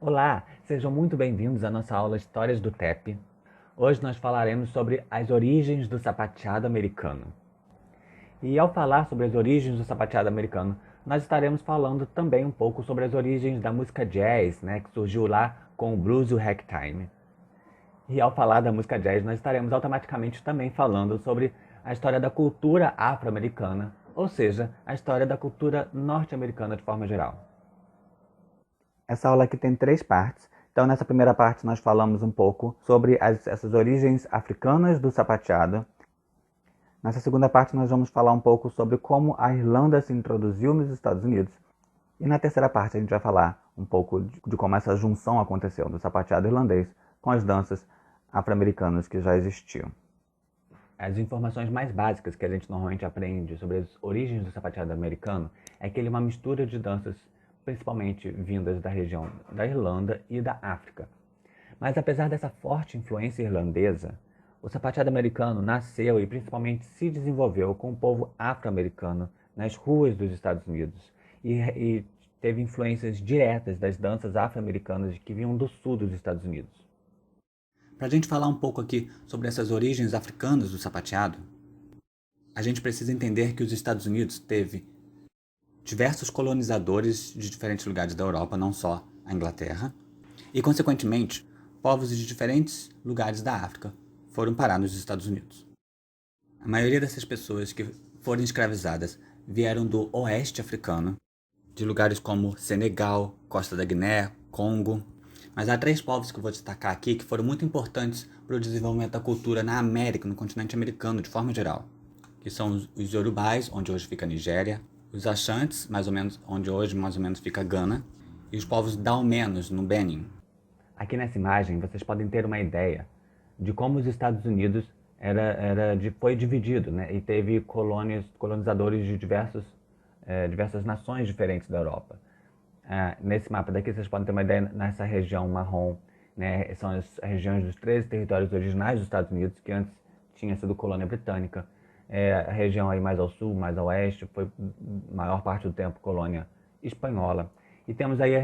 Olá, sejam muito bem-vindos à nossa aula Histórias do TEP. Hoje nós falaremos sobre as origens do sapateado americano. E ao falar sobre as origens do sapateado americano, nós estaremos falando também um pouco sobre as origens da música jazz, que surgiu lá com o blues e o ragtime. E ao falar da música jazz, nós estaremos automaticamente também falando sobre a história da cultura afro-americana, ou seja, a história da cultura norte-americana de forma geral. Essa aula aqui tem 3 partes. Então, nessa primeira parte, nós falamos um pouco sobre essas origens africanas do sapateado. Nessa segunda parte, nós vamos falar um pouco sobre como a Irlanda se introduziu nos Estados Unidos. E na terceira parte, a gente vai falar um pouco de como essa junção aconteceu do sapateado irlandês com as danças afro-americanas que já existiam. As informações mais básicas que a gente normalmente aprende sobre as origens do sapateado americano é que ele é uma mistura de danças principalmente vindas da região da Irlanda e da África. Mas apesar dessa forte influência irlandesa, o sapateado americano nasceu e principalmente se desenvolveu com o povo afro-americano nas ruas dos Estados Unidos e teve influências diretas das danças afro-americanas que vinham do sul dos Estados Unidos. Para a gente falar um pouco aqui sobre essas origens africanas do sapateado, a gente precisa entender que os Estados Unidos teve diversos colonizadores de diferentes lugares da Europa, não só a Inglaterra, e, consequentemente, povos de diferentes lugares da África foram parar nos Estados Unidos. A maioria dessas pessoas que foram escravizadas vieram do oeste africano, de lugares como Senegal, Costa da Guiné, Congo. Mas há 3 povos que eu vou destacar aqui que foram muito importantes para o desenvolvimento da cultura na América, no continente americano, de forma geral, que são os Yorubais, onde hoje fica a Nigéria, os Ashantes, mais ou menos, onde hoje mais ou menos fica Gana, e os povos Dalmenos, no Benin. Aqui nessa imagem vocês podem ter uma ideia de como os Estados Unidos foi dividido, e teve colonizadores de diversas nações diferentes da Europa. Nesse mapa daqui vocês podem ter uma ideia, nessa região marrom, são as regiões dos 13 territórios originais dos Estados Unidos, que antes tinha sido colônia britânica. A região aí mais ao sul, mais ao oeste, foi maior parte do tempo colônia espanhola. E temos aí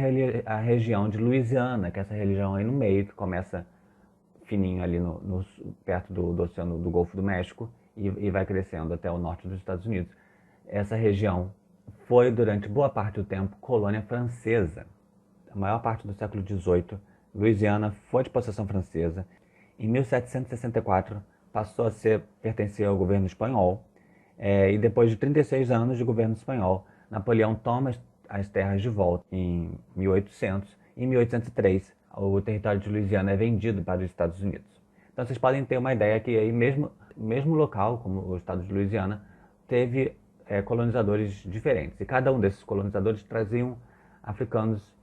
a região de Louisiana, que é essa região aí no meio, que começa fininho ali perto do oceano do Golfo do México e vai crescendo até o norte dos Estados Unidos. Essa região foi, durante boa parte do tempo, colônia francesa. A maior parte do século XVIII, Louisiana foi de possessão francesa. Em 1764, passou a pertencer ao governo espanhol, e depois de 36 anos de governo espanhol, Napoleão toma as terras de volta em 1800. Em 1803, o território de Louisiana é vendido para os Estados Unidos. Então vocês podem ter uma ideia que aí mesmo local, como o estado de Louisiana, teve colonizadores diferentes. E cada um desses colonizadores traziam africanos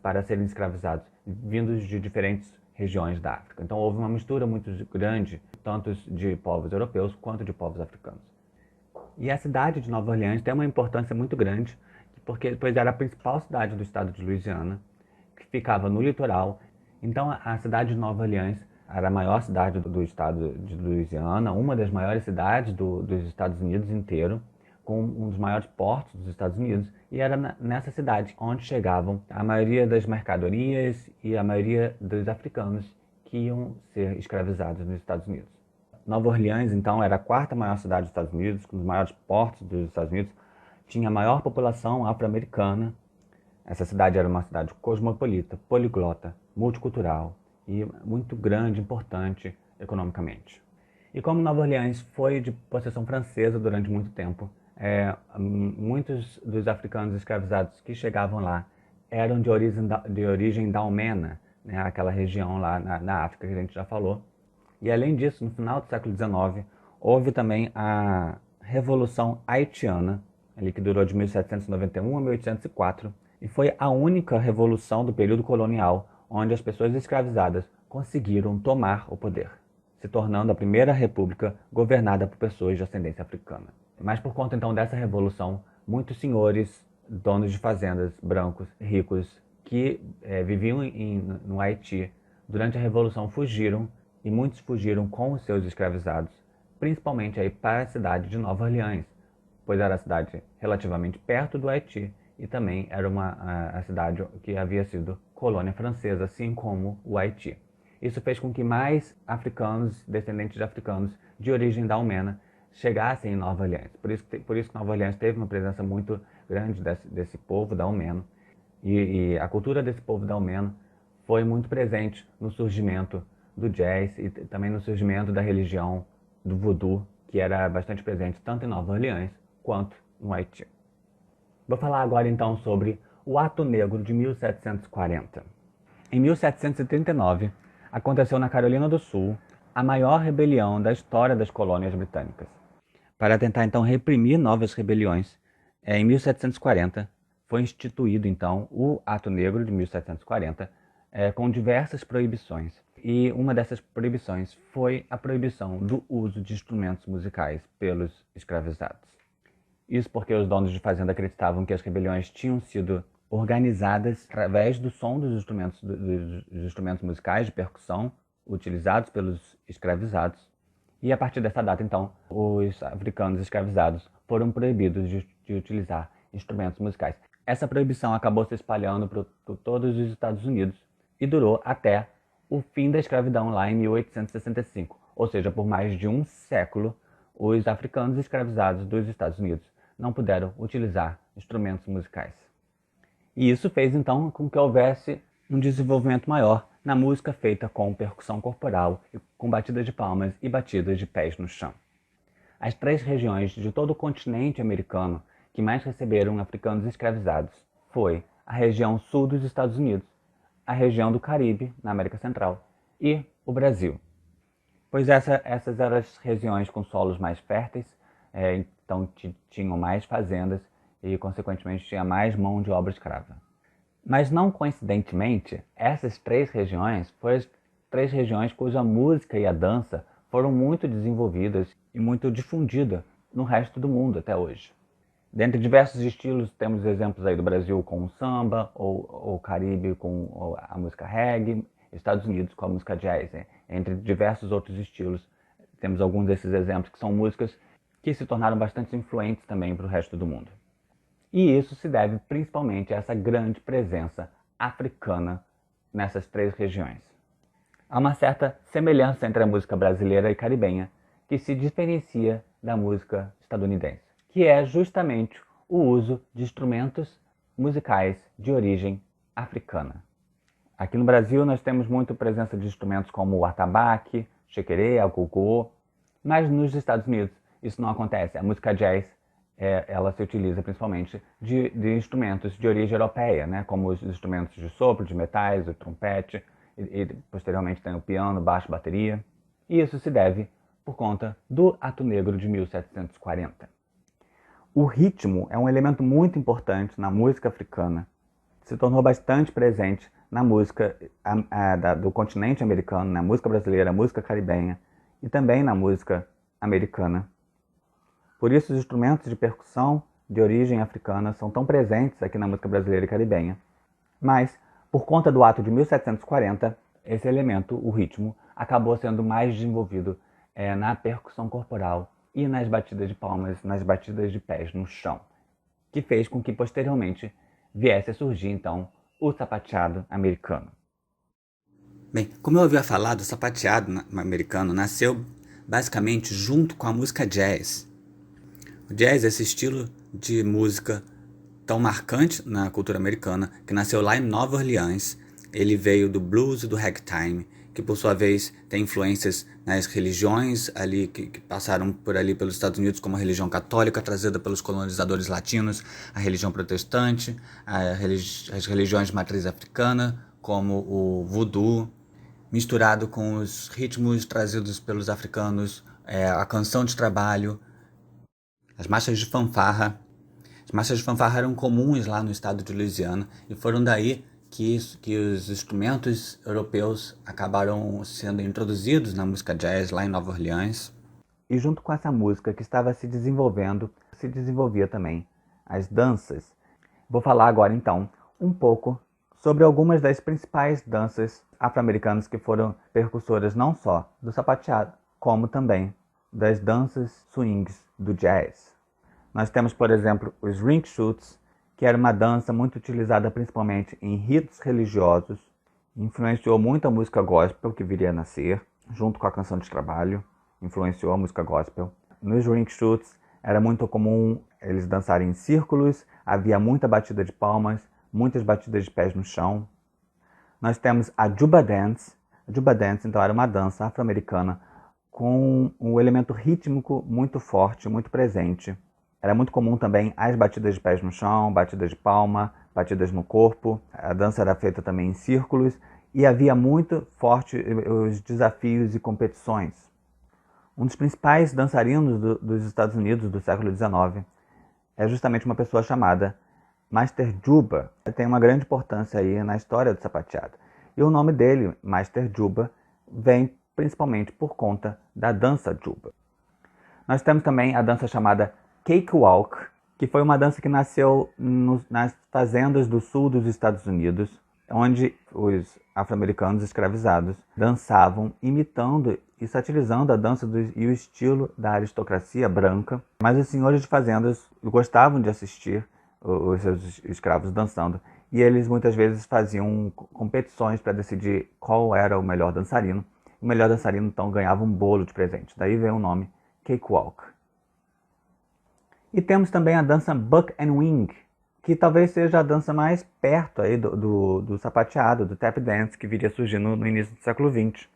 para serem escravizados, vindos de diferentes regiões da África. Então houve uma mistura muito grande, tanto de povos europeus quanto de povos africanos. E a cidade de Nova Orleans tem uma importância muito grande, porque depois era a principal cidade do estado de Louisiana, que ficava no litoral. Então a cidade de Nova Orleans era a maior cidade do estado de Louisiana, uma das maiores cidades dos Estados Unidos inteiro, com um dos maiores portos dos Estados Unidos, e era nessa cidade onde chegavam a maioria das mercadorias e a maioria dos africanos que iam ser escravizados nos Estados Unidos. Nova Orleans, então, era a 4ª maior cidade dos Estados Unidos, com os maiores portos dos Estados Unidos, tinha a maior população afro-americana. Essa cidade era uma cidade cosmopolita, poliglota, multicultural e muito grande, importante economicamente. E como Nova Orleans foi de possessão francesa durante muito tempo, muitos dos africanos escravizados que chegavam lá eram de origem dalmena, aquela região lá na África que a gente já falou. E além disso, no final do século XIX, houve também a Revolução Haitiana, ali que durou de 1791 a 1804, e foi a única revolução do período colonial onde as pessoas escravizadas conseguiram tomar o poder, se tornando a primeira república governada por pessoas de ascendência africana. Mas por conta então dessa revolução, muitos senhores, donos de fazendas, brancos, ricos, que viviam no Haiti, durante a revolução fugiram, e muitos fugiram com os seus escravizados, principalmente aí para a cidade de Nova Orleans, pois era a cidade relativamente perto do Haiti e também era a cidade que havia sido colônia francesa, assim como o Haiti. Isso fez com que mais africanos, descendentes de africanos de origem daomena, chegassem em Nova Orleans. Por isso que Nova Orleans teve uma presença muito grande desse povo daomeno. E a cultura desse povo daomeno foi muito presente no surgimento do jazz e também no surgimento da religião do voodoo, que era bastante presente tanto em Nova Orleans quanto no Haiti. Vou falar agora então sobre o Ato Negro de 1740. Em 1739, aconteceu na Carolina do Sul a maior rebelião da história das colônias britânicas. Para tentar então reprimir novas rebeliões, em 1740 foi instituído então o Ato Negro de 1740, com diversas proibições. E uma dessas proibições foi a proibição do uso de instrumentos musicais pelos escravizados. Isso porque os donos de fazenda acreditavam que as rebeliões tinham sido organizadas através do som dos instrumentos musicais de percussão utilizados pelos escravizados. E a partir dessa data, então, os africanos escravizados foram proibidos de utilizar instrumentos musicais. Essa proibição acabou se espalhando por todos os Estados Unidos e durou até o fim da escravidão lá em 1865. Ou seja, por mais de um século, os africanos escravizados dos Estados Unidos não puderam utilizar instrumentos musicais. E isso fez então com que houvesse um desenvolvimento maior na música feita com percussão corporal, com batidas de palmas e batidas de pés no chão. As 3 regiões de todo o continente americano que mais receberam africanos escravizados foi a região sul dos Estados Unidos, a região do Caribe, na América Central, e o Brasil. Pois essas eram as regiões com solos mais férteis, então tinham mais fazendas e, consequentemente, tinha mais mão de obra escrava. Mas não coincidentemente, essas 3 regiões foram as 3 regiões cuja música e a dança foram muito desenvolvidas e muito difundidas no resto do mundo até hoje. Dentre diversos estilos, temos exemplos aí do Brasil com o samba, ou o Caribe com a música reggae, Estados Unidos com a música jazz. Entre diversos outros estilos, temos alguns desses exemplos que são músicas que se tornaram bastante influentes também para o resto do mundo. E isso se deve principalmente a essa grande presença africana nessas 3 regiões. Há uma certa semelhança entre a música brasileira e caribenha, que se diferencia da música estadunidense, que é justamente o uso de instrumentos musicais de origem africana. Aqui no Brasil nós temos muito presença de instrumentos como o atabaque, xequerê, agogô, mas nos Estados Unidos isso não acontece. A música jazz ela se utiliza principalmente de instrumentos de origem europeia, né? Como os instrumentos de sopro, de metais, o trompete, e posteriormente tem o piano, baixo, bateria. E isso se deve por conta do Ato Negro de 1740. O ritmo é um elemento muito importante na música africana, se tornou bastante presente na música do continente americano, na música brasileira, música caribenha e também na música americana. Por isso, os instrumentos de percussão de origem africana são tão presentes aqui na música brasileira e caribenha. Mas, por conta do ato de 1740, esse elemento, o ritmo, acabou sendo mais desenvolvido na percussão corporal e nas batidas de palmas, nas batidas de pés no chão, que fez com que, posteriormente, viesse a surgir, então, o sapateado americano. Bem, como eu havia falado, o sapateado americano nasceu basicamente junto com a música jazz. O jazz é esse estilo de música tão marcante na cultura americana que nasceu lá em Nova Orleans. Ele veio do blues e do ragtime, que por sua vez tem influências nas religiões ali que passaram por ali pelos Estados Unidos, como a religião católica trazida pelos colonizadores latinos, a religião protestante, as religiões de matriz africana, como o voodoo, misturado com os ritmos trazidos pelos africanos, a canção de trabalho, as marchas de fanfarra. As marchas de fanfarra eram comuns lá no estado de Louisiana e foram daí que os instrumentos europeus acabaram sendo introduzidos na música jazz lá em Nova Orleans. E junto com essa música que estava se desenvolvendo, se desenvolvia também as danças. Vou falar agora então um pouco sobre algumas das principais danças afro-americanas que foram percussoras não só do sapateado, como também das danças swings do jazz. Nós temos, por exemplo, os ring shoots, que era uma dança muito utilizada principalmente em ritos religiosos, influenciou muito a música gospel que viria a nascer, junto com a canção de trabalho, influenciou a música gospel. Nos ringshoots era muito comum eles dançarem em círculos, havia muita batida de palmas, muitas batidas de pés no chão. Nós temos a Juba Dance. A Juba Dance, então, era uma dança afro-americana com um elemento rítmico muito forte, muito presente. Era muito comum também as batidas de pés no chão, batidas de palma, batidas no corpo. A dança era feita também em círculos e havia muito forte os desafios e competições. Um dos principais dançarinos dos Estados Unidos do século XIX é justamente uma pessoa chamada Master Juba. Tem uma grande importância aí na história do sapateado. E o nome dele, Master Juba, vem principalmente por conta da dança Juba. Nós temos também a dança chamada Cakewalk, que foi uma dança que nasceu nas fazendas do sul dos Estados Unidos, onde os afro-americanos escravizados dançavam imitando e satirizando a dança e o estilo da aristocracia branca. Mas os senhores de fazendas gostavam de assistir os seus escravos dançando, e eles muitas vezes faziam competições para decidir qual era o melhor dançarino. O melhor dançarino então ganhava um bolo de presente, daí vem o nome Cakewalk. E temos também a dança Buck and Wing, que talvez seja a dança mais perto aí do sapateado, do tap dance, que viria surgindo no início do século XX.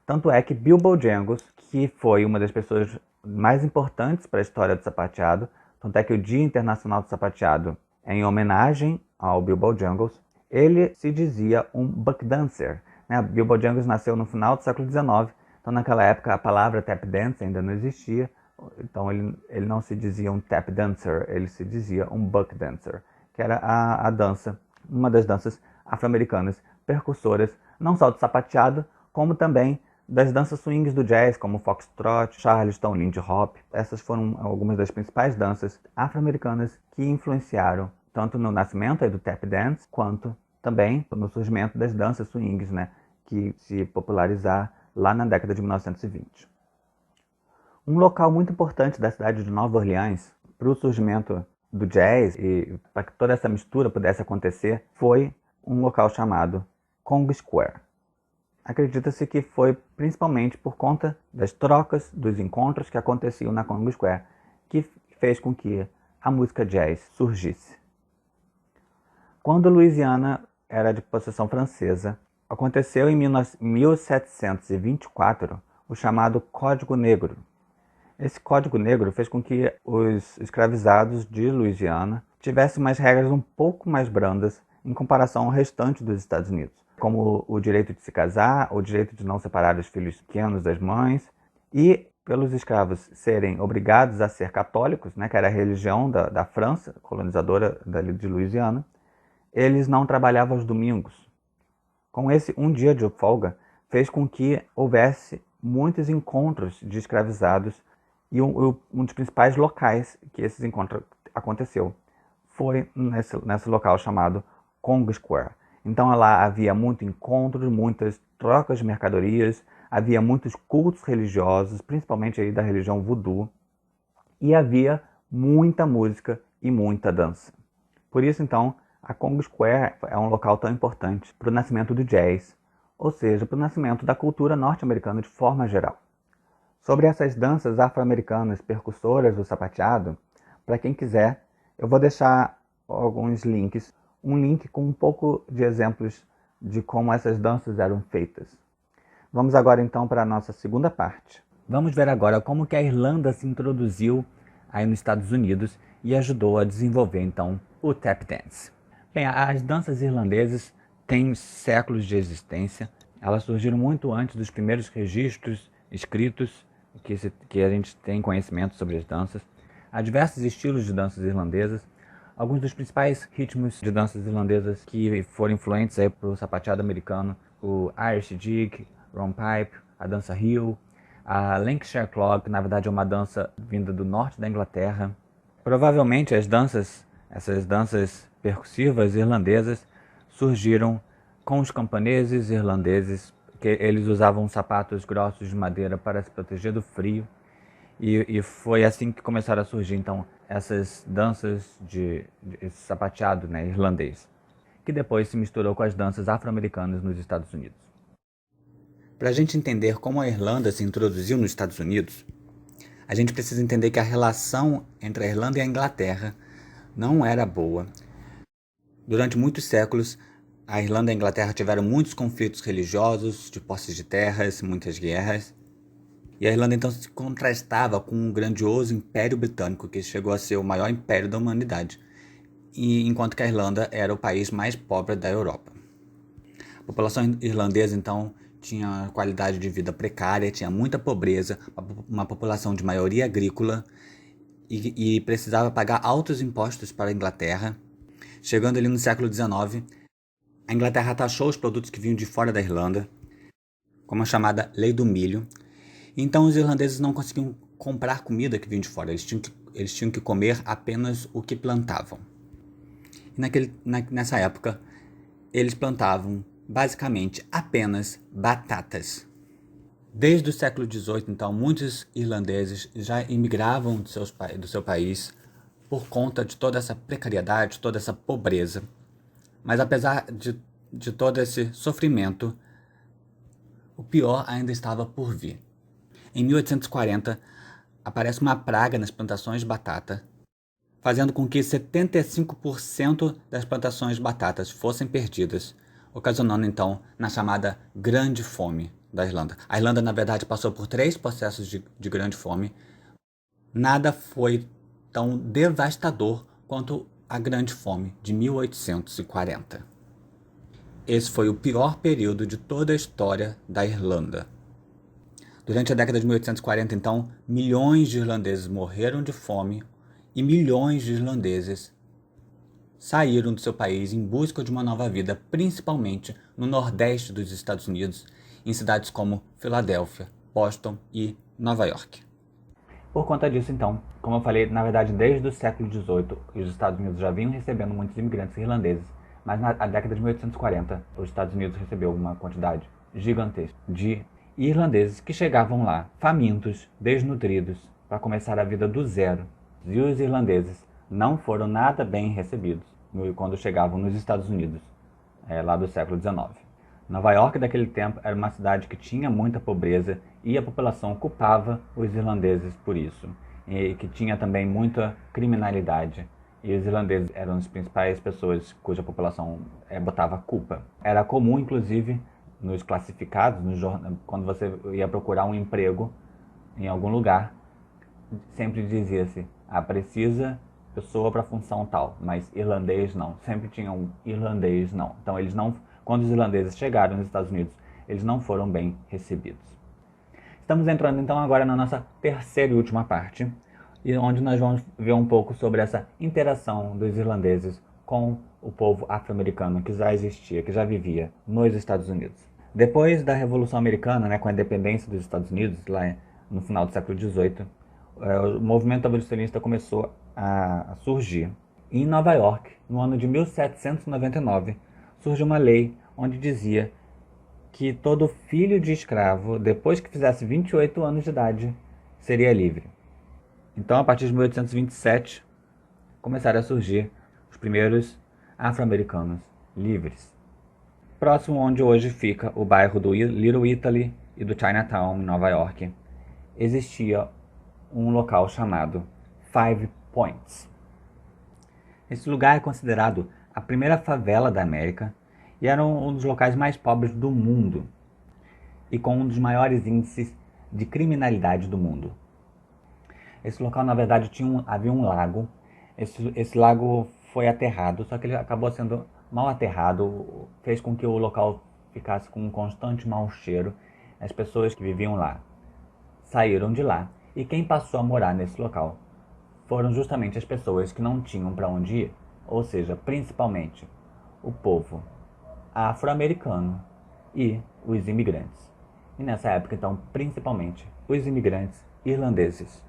Tanto é que Bill Bojangles, que foi uma das pessoas mais importantes para a história do sapateado, tanto é que o Dia Internacional do Sapateado é em homenagem ao Bill Bojangles, ele se dizia um buck dancer. Bill Bojangles nasceu no final do século XIX, então naquela época a palavra tap dance ainda não existia, então ele não se dizia um tap dancer, ele se dizia um buck dancer, que era a dança, uma das danças afro-americanas percussoras, não só do sapateado, como também das danças swings do jazz, como foxtrot, charleston, lindy hop. Essas foram algumas das principais danças afro-americanas que influenciaram tanto no nascimento do tap dance, quanto também no surgimento das danças swings, que se popularizar lá na década de 1920. Um local muito importante da cidade de Nova Orleans para o surgimento do jazz e para que toda essa mistura pudesse acontecer foi um local chamado Congo Square. Acredita-se que foi principalmente por conta das trocas, dos encontros que aconteciam na Congo Square, que fez com que a música jazz surgisse. Quando Louisiana era de possessão francesa, aconteceu em 1724 o chamado Código Negro. Esse Código Negro fez com que os escravizados de Louisiana tivessem umas regras um pouco mais brandas em comparação ao restante dos Estados Unidos, como o direito de se casar, o direito de não separar os filhos pequenos das mães, e pelos escravos serem obrigados a ser católicos, que era a religião da França, colonizadora de Louisiana, eles não trabalhavam aos domingos. Com esse um dia de folga, fez com que houvesse muitos encontros de escravizados, e um dos principais locais que esses encontros aconteceu foi nesse local chamado Congo Square. Então lá havia muito encontros, muitas trocas de mercadorias, havia muitos cultos religiosos, principalmente aí da religião voodoo, e havia muita música e muita dança. Por isso, então, a Congo Square é um local tão importante para o nascimento do jazz, ou seja, para o nascimento da cultura norte-americana de forma geral. Sobre essas danças afro-americanas percussoras do sapateado, para quem quiser, eu vou deixar alguns links, um link com um pouco de exemplos de como essas danças eram feitas. Vamos agora então para a nossa segunda parte. Vamos ver agora como que a Irlanda se introduziu aí nos Estados Unidos e ajudou a desenvolver então o tap dance. Bem, as danças irlandesas têm séculos de existência, elas surgiram muito antes dos primeiros registros escritos que a gente tem conhecimento sobre as danças. Há diversos estilos de danças irlandesas. Alguns dos principais ritmos de danças irlandesas que foram influentes para o sapateado americano, o Irish Jig, Rompipe, a dança Reel, a Lancashire Clog, que na verdade é uma dança vinda do norte da Inglaterra. Provavelmente essas danças percussivas irlandesas surgiram com os camponeses irlandeses, que eles usavam sapatos grossos de madeira para se proteger do frio, e foi assim que começaram a surgir então essas danças de esse sapateado, né, irlandês, que depois se misturou com as danças afro-americanas nos Estados Unidos. Para a gente entender como a Irlanda se introduziu nos Estados Unidos, a gente precisa entender que a relação entre a Irlanda e a Inglaterra não era boa. Durante muitos séculos, a Irlanda e a Inglaterra tiveram muitos conflitos religiosos, de posses de terras, muitas guerras. E a Irlanda então se contrastava com um grandioso Império Britânico, que chegou a ser o maior império da humanidade, enquanto que a Irlanda era o país mais pobre da Europa. A população irlandesa então tinha qualidade de vida precária, tinha muita pobreza, uma população de maioria agrícola e precisava pagar altos impostos para a Inglaterra. Chegando ali no século XIX, a Inglaterra taxou os produtos que vinham de fora da Irlanda, como a chamada Lei do Milho. Então os irlandeses não conseguiam comprar comida que vinha de fora, eles tinham que comer apenas o que plantavam. E nessa época, eles plantavam basicamente apenas batatas. Desde o século XVIII, então, muitos irlandeses já imigravam do seu país por conta de toda essa precariedade, toda essa pobreza. Mas apesar de todo esse sofrimento, o pior ainda estava por vir. Em 1840, aparece uma praga nas plantações de batata, fazendo com que 75% das plantações de batatas fossem perdidas, ocasionando então na chamada Grande Fome da Irlanda. A Irlanda, na verdade, passou por 3 processos de grande fome. Nada foi tão devastador quanto a Grande Fome de 1840. Esse foi o pior período de toda a história da Irlanda. Durante a década de 1840, então, milhões de irlandeses morreram de fome e milhões de irlandeses saíram do seu país em busca de uma nova vida, principalmente no nordeste dos Estados Unidos, em cidades como Filadélfia, Boston e Nova York. Por conta disso, então, como eu falei, na verdade, desde o século XVIII, os Estados Unidos já vinham recebendo muitos imigrantes irlandeses, mas na década de 1840, os Estados Unidos recebeu uma quantidade gigantesca de irlandeses que chegavam lá, famintos, desnutridos, para começar a vida do zero. E os irlandeses não foram nada bem recebidos quando chegavam nos Estados Unidos, lá do século XIX. Nova York daquele tempo era uma cidade que tinha muita pobreza e a população culpava os irlandeses por isso, e que tinha também muita criminalidade. E os irlandeses eram as principais pessoas cuja população botava culpa. Era comum, inclusive, nos classificados, quando você ia procurar um emprego em algum lugar, sempre dizia-se, precisa pessoa para função tal, mas irlandês não. Sempre tinha um irlandês não. Então eles não, quando os irlandeses chegaram nos Estados Unidos, eles não foram bem recebidos. Estamos entrando então agora na nossa terceira e última parte, onde nós vamos ver um pouco sobre essa interação dos irlandeses com o povo afro-americano que já existia, que já vivia nos Estados Unidos. Depois da Revolução Americana, com a independência dos Estados Unidos, lá no final do século XVIII, o movimento abolicionista começou a surgir. E em Nova York, no ano de 1799, surge uma lei onde dizia que todo filho de escravo, depois que fizesse 28 anos de idade, seria livre. Então, a partir de 1827, começaram a surgir os primeiros afro-americanos livres. Próximo onde hoje fica o bairro do Little Italy e do Chinatown, em Nova York, existia um local chamado Five Points. Esse lugar é considerado a primeira favela da América e era um dos locais mais pobres do mundo e com um dos maiores índices de criminalidade do mundo. Esse local, na verdade, havia um lago. Esse lago foi aterrado, só que ele acabou sendo mal aterrado, fez com que o local ficasse com um constante mau cheiro. As pessoas que viviam lá saíram de lá, e quem passou a morar nesse local foram justamente as pessoas que não tinham para onde ir, ou seja, principalmente o povo afro-americano e os imigrantes. E nessa época, então, principalmente os imigrantes irlandeses.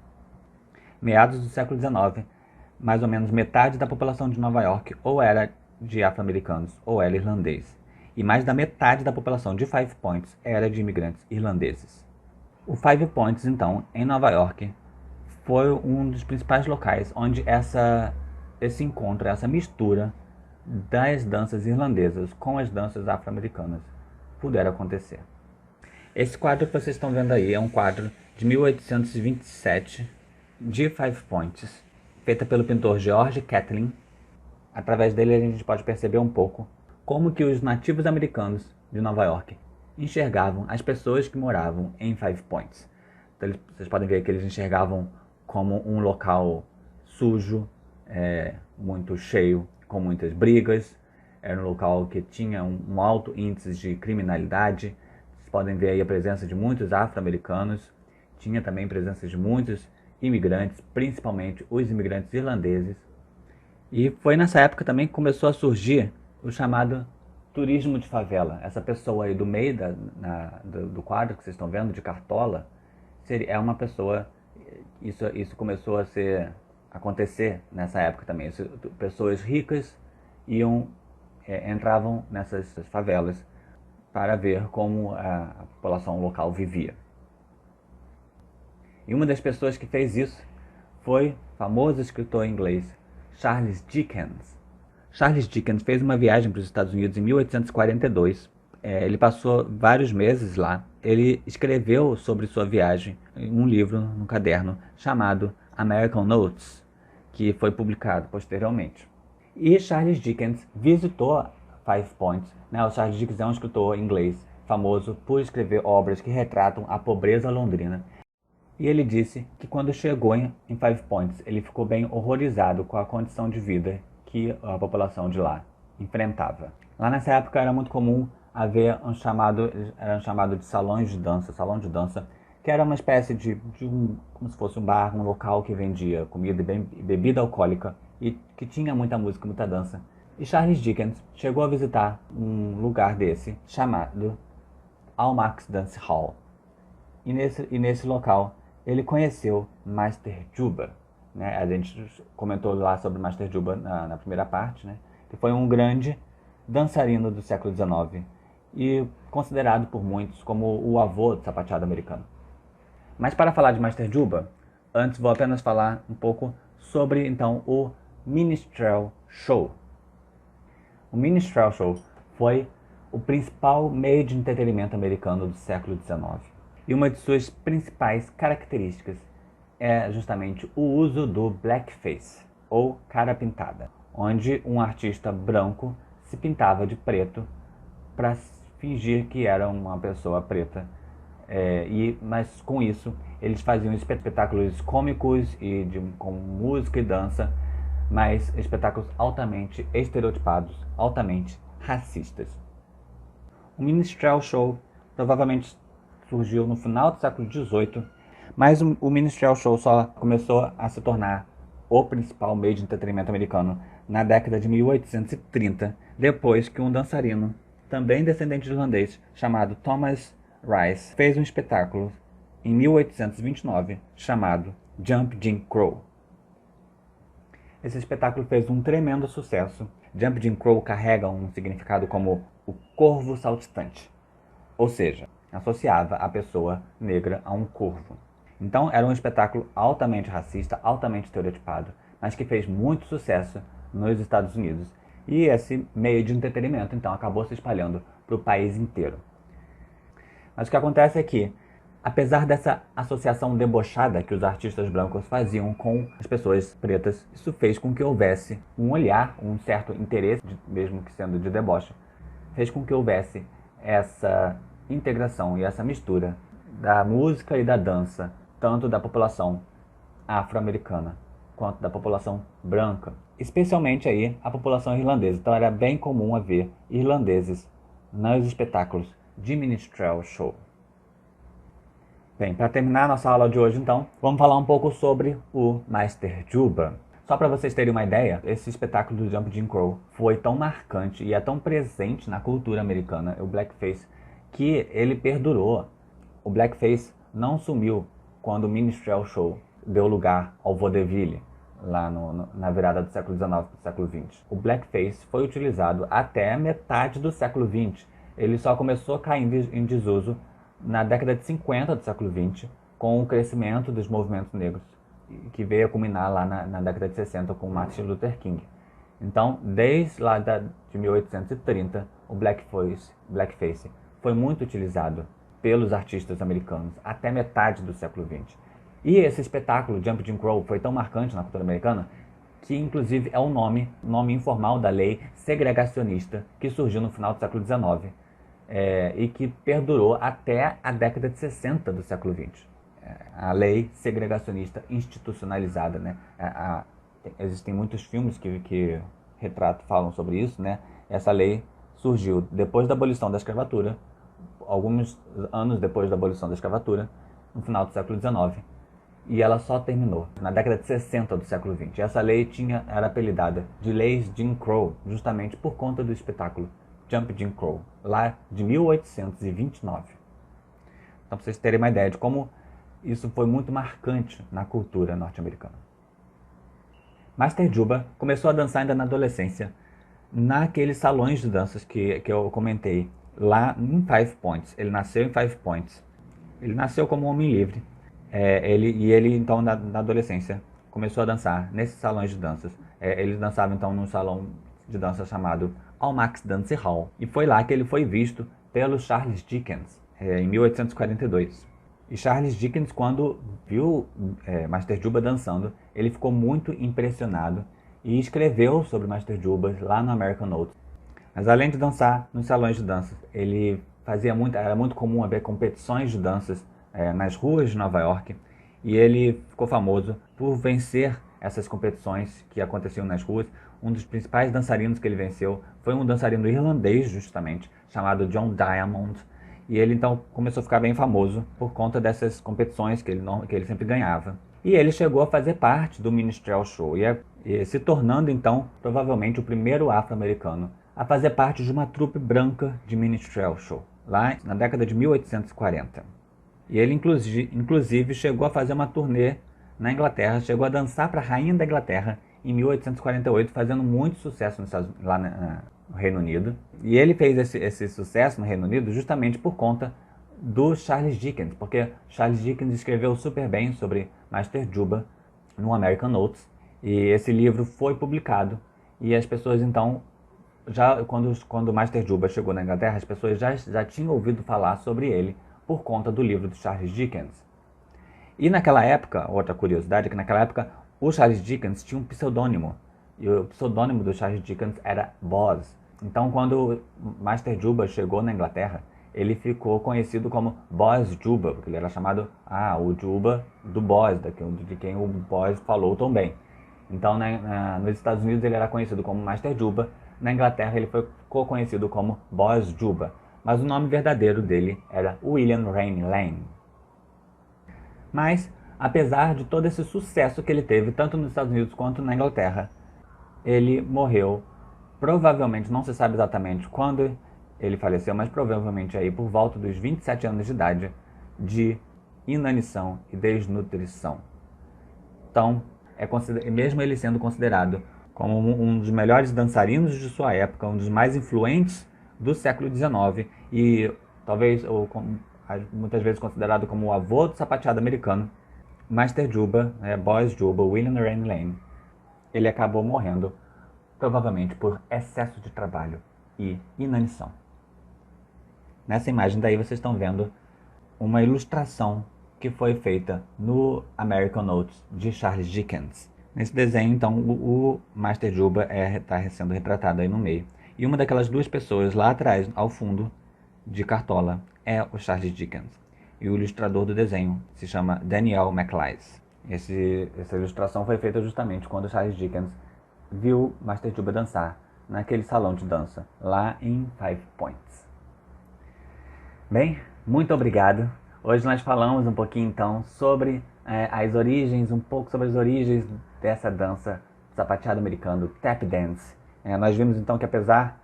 Meados do século XIX, mais ou menos metade da população de Nova York ou era de afro-americanos ou era irlandês, e mais da metade da população de Five Points era de imigrantes irlandeses. O Five Points, então, em Nova York, foi um dos principais locais onde esse encontro, essa mistura das danças irlandesas com as danças afro-americanas puderam acontecer. Esse quadro que vocês estão vendo aí é um quadro de 1827 de Five Points, feita pelo pintor George Catlin. Através dele a gente pode perceber um pouco como que os nativos americanos de Nova York enxergavam as pessoas que moravam em Five Points. Então, vocês podem ver que eles enxergavam como um local sujo, muito cheio, com muitas brigas. Era um local que tinha um alto índice de criminalidade. Vocês podem ver aí a presença de muitos afro-americanos. Tinha também presença de muitos imigrantes, principalmente os imigrantes irlandeses. E foi nessa época também que começou a surgir o chamado turismo de favela. Essa pessoa aí do meio do quadro que vocês estão vendo, de cartola, é uma pessoa. Isso começou a acontecer nessa época também. Pessoas ricas entravam nessas favelas para ver como a população local vivia. E uma das pessoas que fez isso foi o famoso escritor inglês Charles Dickens. Charles Dickens fez uma viagem para os Estados Unidos em 1842. Ele passou vários meses lá. Ele escreveu sobre sua viagem em um livro, num caderno, chamado American Notes, que foi publicado posteriormente. E Charles Dickens visitou Five Points. O Charles Dickens é um escritor inglês famoso por escrever obras que retratam a pobreza londrina. E ele disse que quando chegou em Five Points, ele ficou bem horrorizado com a condição de vida que a população de lá enfrentava. Lá nessa época era muito comum haver um chamado de salão de dança, que era uma espécie de como se fosse um bar, um local que vendia comida e bebida alcoólica e que tinha muita música, muita dança. E Charles Dickens chegou a visitar um lugar desse chamado Almack's Dance Hall. E nesse local ele conheceu Master Juba. A gente comentou lá sobre Master Juba na primeira parte, que foi um grande dançarino do século XIX e considerado por muitos como o avô do sapateado americano. Mas para falar de Master Juba, antes vou apenas falar um pouco sobre então o Minstrel Show. O Minstrel Show foi o principal meio de entretenimento americano do século XIX. E uma de suas principais características é justamente o uso do blackface, ou cara pintada, onde um artista branco se pintava de preto para fingir que era uma pessoa preta. Mas com isso eles faziam espetáculos cômicos com música e dança, mas espetáculos altamente estereotipados, altamente racistas. O Minstrel Show provavelmente surgiu no final do século XVIII, mas o Minstrel Show só começou a se tornar o principal meio de entretenimento americano na década de 1830, depois que um dançarino, também descendente de irlandês, chamado Thomas Rice, fez um espetáculo em 1829 chamado Jump Jim Crow. Esse espetáculo fez um tremendo sucesso. Jump Jim Crow carrega um significado como o corvo saltitante, ou seja, associava a pessoa negra a um corvo. Então era um espetáculo altamente racista, altamente estereotipado, mas que fez muito sucesso nos Estados Unidos. E esse meio de entretenimento então acabou se espalhando para o país inteiro. Mas o que acontece é que, apesar dessa associação debochada que os artistas brancos faziam com as pessoas pretas, isso fez com que houvesse um olhar, um certo interesse, mesmo que sendo de deboche, fez com que houvesse essa integração e essa mistura da música e da dança, tanto da população afro-americana quanto da população branca, especialmente aí a população irlandesa. Então era bem comum haver irlandeses nos espetáculos de Minstrel Show. Bem, para terminar a nossa aula de hoje, então, vamos falar um pouco sobre o Master Juba. Só para vocês terem uma ideia, esse espetáculo do Jump Jim Crow foi tão marcante e é tão presente na cultura americana, o blackface, que ele perdurou. O blackface não sumiu quando o Minstrel Show deu lugar ao vaudeville, lá na virada do século XIX para o século XX. O blackface foi utilizado até a metade do século XX. Ele só começou a cair em desuso na década de 50 do século XX, com o crescimento dos movimentos negros que veio a culminar lá na década de 60 com Martin Luther King. Então, desde lá de 1830, o blackface foi muito utilizado pelos artistas americanos até metade do século XX. E esse espetáculo, Jump Jim Crow, foi tão marcante na cultura americana que, inclusive, é o nome informal da lei segregacionista que surgiu no final do século XIX e que perdurou até a década de 60 do século XX. A lei segregacionista institucionalizada, né? Existem muitos filmes que falam sobre isso, né? Essa lei surgiu depois da abolição da escravatura, alguns anos depois da abolição da escravatura, no final do século XIX, e ela só terminou na década de 60 do século XX. Essa lei era apelidada de Leis Jim Crow, justamente por conta do espetáculo Jump Jim Crow, lá de 1829. Então, para vocês terem uma ideia de como isso foi muito marcante na cultura norte-americana. Master Juba começou a dançar ainda na adolescência, naqueles salões de danças que eu comentei, lá em Five Points. Ele nasceu em Five Points. Ele nasceu como um homem livre. Ele então, na adolescência, começou a dançar nesses salões de danças. Ele dançava, então, num salão de dança chamado Almack's Dance Hall. E foi lá que ele foi visto pelo Charles Dickens, em 1842. E Charles Dickens, quando viu Master Juba dançando, ele ficou muito impressionado e escreveu sobre Master Juba lá no American Notes. Mas além de dançar nos salões de danças, ele era muito comum haver competições de danças nas ruas de Nova York, e ele ficou famoso por vencer essas competições que aconteciam nas ruas. Um dos principais dançarinos que ele venceu foi um dançarino irlandês, justamente, chamado John Diamond, e ele então começou a ficar bem famoso por conta dessas competições que ele sempre ganhava. E ele chegou a fazer parte do Minstrel Show, e se tornando então provavelmente o primeiro afro-americano a fazer parte de uma trupe branca de Minstrel Show, lá na década de 1840. E ele inclusive chegou a fazer uma turnê na Inglaterra, chegou a dançar para a Rainha da Inglaterra em 1848, fazendo muito sucesso lá no Reino Unido. E ele fez esse sucesso no Reino Unido justamente por conta do Charles Dickens, porque Charles Dickens escreveu super bem sobre Master Juba no American Notes, e esse livro foi publicado, e as pessoas então, quando Master Juba chegou na Inglaterra, as pessoas já tinham ouvido falar sobre ele por conta do livro do Charles Dickens. E naquela época, outra curiosidade é que naquela época o Charles Dickens tinha um pseudônimo, e o pseudônimo do Charles Dickens era Boz. Então, quando Master Juba chegou na Inglaterra, ele ficou conhecido como Boz Juba, porque ele era chamado o Juba do Boz, de quem o Boz falou tão bem. Então, nos Estados Unidos ele era conhecido como Master Juba, na Inglaterra ele ficou conhecido como Boz Juba, mas o nome verdadeiro dele era William Rainy Lane. Mas, apesar de todo esse sucesso que ele teve, tanto nos Estados Unidos quanto na Inglaterra, ele morreu, provavelmente, não se sabe exatamente quando ele faleceu, mas provavelmente aí por volta dos 27 anos de idade, de inanição e desnutrição. Então, mesmo ele sendo considerado como um dos melhores dançarinos de sua época, um dos mais influentes do século XIX e talvez muitas vezes considerado como o avô do sapateado americano, Master Juba, Boz Juba, William Rainy Lane, ele acabou morrendo provavelmente por excesso de trabalho e inanição. Nessa imagem daí vocês estão vendo uma ilustração que foi feita no American Notes de Charles Dickens. Nesse desenho, então, o Master Juba está sendo retratado aí no meio. E uma daquelas duas pessoas lá atrás, ao fundo, de cartola, é o Charles Dickens. E o ilustrador do desenho se chama Daniel MacLise. Essa ilustração foi feita justamente quando o Charles Dickens viu Master Juba dançar naquele salão de dança, lá em Five Points. Bem, muito obrigado. Hoje nós falamos um pouquinho então sobre um pouco sobre as origens dessa dança sapateado americano, tap dance. Nós vimos então que apesar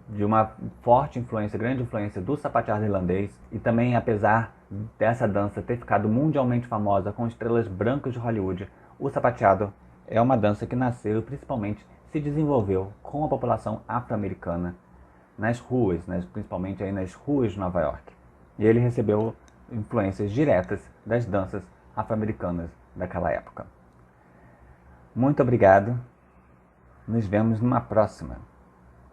de uma forte influência, grande influência do sapateado irlandês, e também apesar dessa dança ter ficado mundialmente famosa com estrelas brancas de Hollywood, o sapateado é uma dança que nasceu e principalmente se desenvolveu com a população afro-americana nas ruas, principalmente aí nas ruas de Nova York. E ele recebeu influências diretas das danças afro-americanas daquela época. Muito obrigado. Nos vemos numa próxima.